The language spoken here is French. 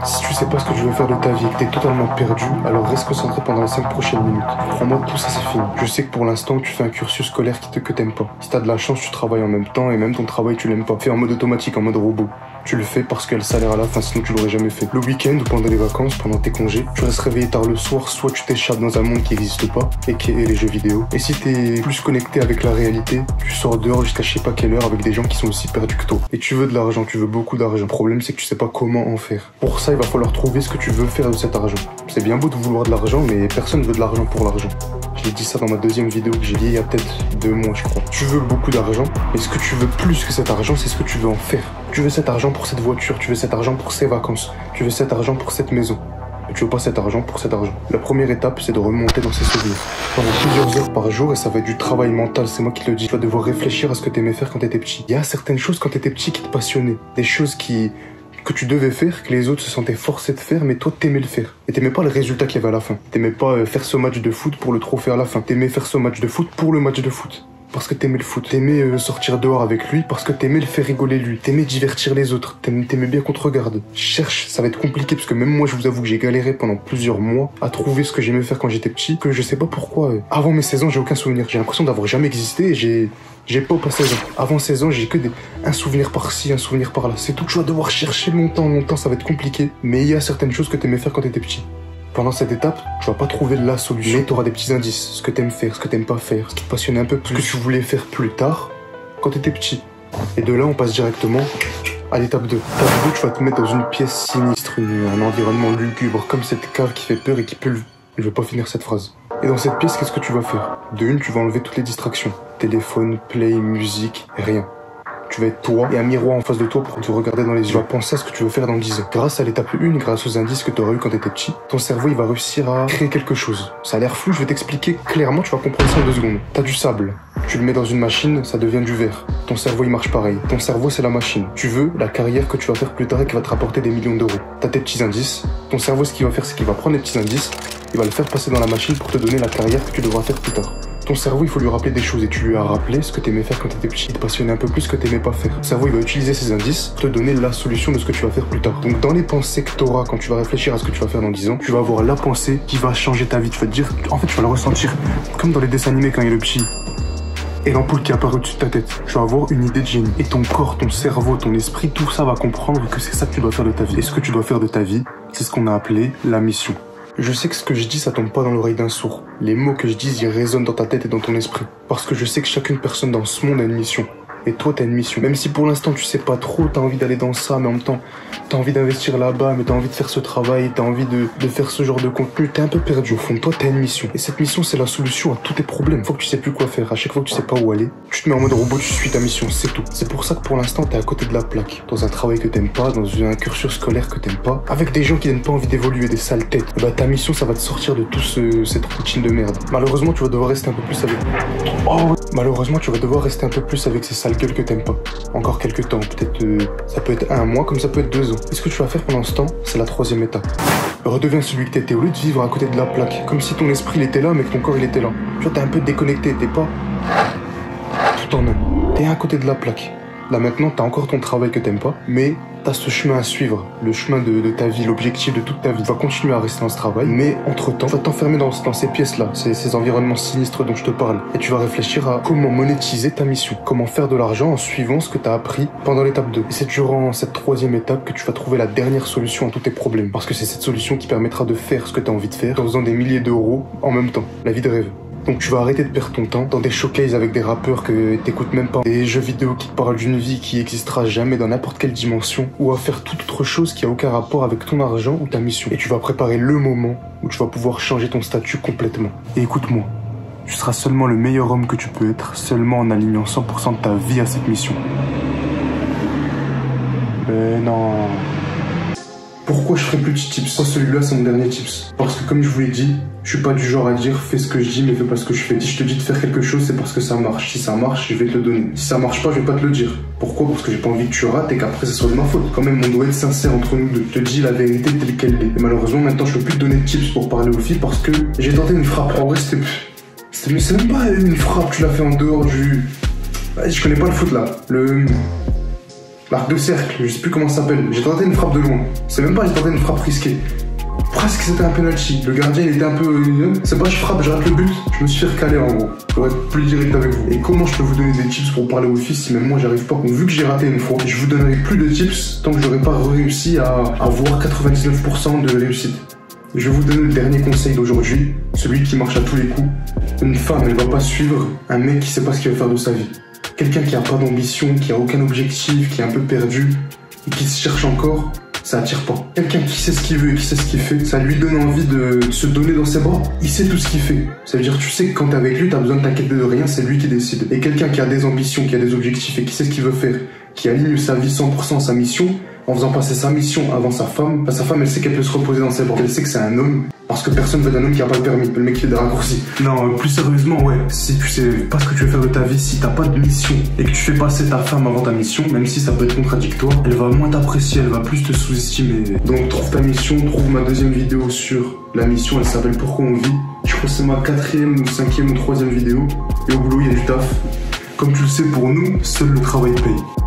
Si tu sais pas ce que tu veux faire de ta vie et que t'es totalement perdu, alors reste concentré pendant les 5 prochaines minutes. Crois-moi, tout ça c'est fini. Je sais que pour l'instant, tu fais un cursus scolaire que t'aimes pas. Si t'as de la chance, tu travailles en même temps et même ton travail, tu l'aimes pas. Fais en mode automatique, en mode robot. Tu le fais parce qu'il y a le salaire à la fin, sinon tu l'aurais jamais fait. Le week-end ou pendant les vacances, pendant tes congés, tu restes réveillé tard le soir, soit tu t'échappes dans un monde qui n'existe pas, et qui est les jeux vidéo. Et si t'es plus connecté avec la réalité, tu sors dehors jusqu'à je sais pas quelle heure avec des gens qui sont aussi perdus que toi. Et tu veux de l'argent, tu veux beaucoup d'argent. Le problème, c'est que tu sais pas comment en faire. Pour ça, il va falloir trouver ce que tu veux faire de cet argent. C'est bien beau de vouloir de l'argent, mais personne veut de l'argent pour l'argent. J'ai dit ça dans ma deuxième vidéo que j'ai liée il y a peut-être 2 mois, je crois. Tu veux beaucoup d'argent, mais ce que tu veux plus que cet argent, c'est ce que tu veux en faire. Tu veux cet argent pour cette voiture, tu veux cet argent pour ces vacances, tu veux cet argent pour cette maison. Mais tu veux pas cet argent pour cet argent. La première étape, c'est de remonter dans ses souvenirs. Pendant plusieurs heures par jour, et ça va être du travail mental, c'est moi qui te le dis. Tu vas devoir réfléchir à ce que t'aimais faire quand t'étais petit. Il y a certaines choses quand t'étais petit qui te passionnaient. Des choses que tu devais faire, que les autres se sentaient forcés de faire, mais toi t'aimais le faire. Et t'aimais pas le résultat qu'il y avait à la fin. T'aimais pas faire ce match de foot pour le trophée à la fin. T'aimais faire ce match de foot pour le match de foot. Parce que t'aimais le foot. T'aimais sortir dehors avec lui parce que t'aimais le faire rigoler lui. T'aimais divertir les autres. T'aimais bien qu'on te regarde. Cherche, ça va être compliqué parce que même moi je vous avoue que j'ai galéré pendant plusieurs mois à trouver ce que j'aimais faire quand j'étais petit, que je sais pas pourquoi. Avant mes 16 ans, j'ai aucun souvenir. J'ai l'impression d'avoir jamais existé et j'ai pas passé 16 ans. Avant 16 ans, j'ai que un souvenir par-ci, un souvenir par-là. C'est tout. Tu vas devoir chercher longtemps, ça va être compliqué. Mais il y a certaines choses que t'aimais faire quand t'étais petit. Pendant cette étape, tu vas pas trouver la solution, mais tu auras des petits indices, ce que t'aimes faire, ce que t'aimes pas faire, ce qui te passionnait un peu plus, ce que tu voulais faire plus tard, quand t'étais petit. Et de là, on passe directement à l'étape 2. Étape 2, tu vas te mettre dans une pièce sinistre, un environnement lugubre, comme cette cave qui fait peur et qui pulve. Je vais pas finir cette phrase. Et dans cette pièce, qu'est-ce que tu vas faire? De une, tu vas enlever toutes les distractions. Téléphone, play, musique, rien. Tu vas être toi et un miroir en face de toi pour te regarder dans les yeux. Tu vas penser à ce que tu veux faire dans 10 ans. Grâce à l'étape 1, grâce aux indices que tu auras eu quand tu étais petit, ton cerveau il va réussir à créer quelque chose. Ça a l'air flou, je vais t'expliquer clairement, tu vas comprendre ça en 2 secondes. T'as du sable, tu le mets dans une machine, ça devient du verre. Ton cerveau il marche pareil. Ton cerveau c'est la machine. Tu veux la carrière que tu vas faire plus tard et qui va te rapporter des millions d'euros. T'as tes petits indices. Ton cerveau ce qu'il va faire c'est qu'il va prendre les petits indices, il va le faire passer dans la machine pour te donner la carrière que tu devras faire plus tard. Ton cerveau, il faut lui rappeler des choses et tu lui as rappelé ce que t'aimais faire quand t'étais petit. Il te passionnait un peu plus ce que t'aimais pas faire. Le cerveau, il va utiliser ces indices pour te donner la solution de ce que tu vas faire plus tard. Donc, dans les pensées que t'auras quand tu vas réfléchir à ce que tu vas faire dans 10 ans, tu vas avoir la pensée qui va changer ta vie. Tu vas te dire, en fait, tu vas le ressentir comme dans les dessins animés quand il est le petit. Et l'ampoule qui apparaît au-dessus de ta tête. Tu vas avoir une idée de génie. Et ton corps, ton cerveau, ton esprit, tout ça va comprendre que c'est ça que tu dois faire de ta vie. Et ce que tu dois faire de ta vie, c'est ce qu'on a appelé la mission. Je sais que ce que je dis, ça tombe pas dans l'oreille d'un sourd. Les mots que je dis, ils résonnent dans ta tête et dans ton esprit. Parce que je sais que chacune personne dans ce monde a une mission. Et toi, t'as une mission. Même si pour l'instant, tu sais pas trop, t'as envie d'aller dans ça, mais en même temps, t'as envie d'investir là-bas, mais t'as envie de faire ce travail, t'as envie de faire ce genre de contenu, t'es un peu perdu. Au fond de toi, t'as une mission. Et cette mission, c'est la solution à tous tes problèmes. Faut que tu sais plus quoi faire. À chaque fois que tu sais pas où aller, tu te mets en mode robot, tu suis ta mission, c'est tout. C'est pour ça que pour l'instant, t'es à côté de la plaque. Dans un travail que t'aimes pas, dans un cursus scolaire que t'aimes pas, avec des gens qui n'ont pas envie d'évoluer, des sales têtes. Et bah, ta mission, ça va te sortir de toute cette routine de merde. Malheureusement, tu vas devoir rester un peu plus avec... Malheureusement, tu vas devoir rester un peu plus avec ces sales gueules que t'aimes pas. Encore quelques temps, peut-être ça peut être 1 mois comme ça peut être 2 ans. Et ce que tu vas faire pendant ce temps, c'est la 3e étape. Redeviens celui que t'étais au lieu de vivre à côté de la plaque. Comme si ton esprit il était là mais que ton corps il était là. Tu vois, t'es un peu déconnecté, t'es pas tout en un. T'es à côté de la plaque. Là maintenant, t'as encore ton travail que t'aimes pas, mais t'as ce chemin à suivre, le chemin de ta vie, l'objectif de toute ta vie. Tu vas continuer à rester dans ce travail, mais entre-temps, tu vas t'enfermer dans ces pièces-là, ces environnements sinistres dont je te parle. Et tu vas réfléchir à comment monétiser ta mission, comment faire de l'argent en suivant ce que t'as appris pendant l'étape 2. Et c'est durant cette 3e étape que tu vas trouver la dernière solution à tous tes problèmes. Parce que c'est cette solution qui permettra de faire ce que t'as envie de faire en faisant des milliers d'euros en même temps. La vie de rêve. Donc tu vas arrêter de perdre ton temps dans des showcases avec des rappeurs que t'écoutes même pas, des jeux vidéo qui te parlent d'une vie qui existera jamais dans n'importe quelle dimension, ou à faire toute autre chose qui a aucun rapport avec ton argent ou ta mission. Et tu vas préparer le moment où tu vas pouvoir changer ton statut complètement. Et écoute-moi, tu seras seulement le meilleur homme que tu peux être, seulement en alignant 100% de ta vie à cette mission. Mais non... Pourquoi je ferai plus de tips? Ça, celui-là, c'est mon dernier tips. Parce que comme je vous l'ai dit, je suis pas du genre à dire fais ce que je dis mais fais pas ce que je fais. Si je te dis de faire quelque chose, c'est parce que ça marche. Si ça marche, je vais te le donner. Si ça marche pas, je vais pas te le dire. Pourquoi? Parce que j'ai pas envie que tu rates et qu'après ça soit de ma faute. Quand même, on doit être sincère entre nous deux. Je te dis la vérité telle qu'elle est. Et malheureusement, maintenant, je peux plus te donner de tips pour parler aux filles parce que j'ai tenté une frappe. En vrai, mais c'est même pas une frappe, tu l'as fait en dehors du... Je connais pas le foot là. l'arc de cercle, je sais plus comment ça s'appelle. J'ai tenté une frappe de loin. C'est même pas j'ai tenté une frappe risquée. Presque c'était un penalty. Le gardien il était un peu... C'est pas je frappe, je rate le but. Je me suis fait recaler en gros. Pour être plus direct avec vous. Et comment je peux vous donner des tips pour parler au fils si même moi j'arrive pas? Donc, vu que j'ai raté une fois, je vous donnerai plus de tips tant que j'aurai pas réussi à avoir 99% de réussite. Je vais vous donner le dernier conseil d'aujourd'hui, celui qui marche à tous les coups. Une femme, elle va pas suivre un mec qui sait pas ce qu'il va faire de sa vie. Quelqu'un qui a pas d'ambition, qui a aucun objectif, qui est un peu perdu et qui se cherche encore, ça attire pas. Quelqu'un qui sait ce qu'il veut et qui sait ce qu'il fait, ça lui donne envie de se donner dans ses bras. Il sait tout ce qu'il fait. Ça veut dire tu sais que quand t'es avec lui, t'as besoin de t'inquiéter de rien, c'est lui qui décide. Et quelqu'un qui a des ambitions, qui a des objectifs et qui sait ce qu'il veut faire, qui aligne sa vie 100% à sa mission, en faisant passer sa mission avant sa femme, sa femme elle sait qu'elle peut se reposer dans ses bras, elle sait que c'est un homme, parce que personne veut d'un homme qui a pas le permis, le mec qui fait des raccourcis. Non, plus sérieusement, ouais, si tu sais pas ce que tu veux faire de ta vie, si t'as pas de mission, et que tu fais passer ta femme avant ta mission, même si ça peut être contradictoire, elle va moins t'apprécier, elle va plus te sous-estimer. Donc trouve ta mission, trouve ma deuxième vidéo sur la mission, elle s'appelle Pourquoi on vit. Je crois que c'est ma 4e ou 5e ou 3e vidéo, et au boulot il y a du taf. Comme tu le sais, pour nous, seul le travail paye.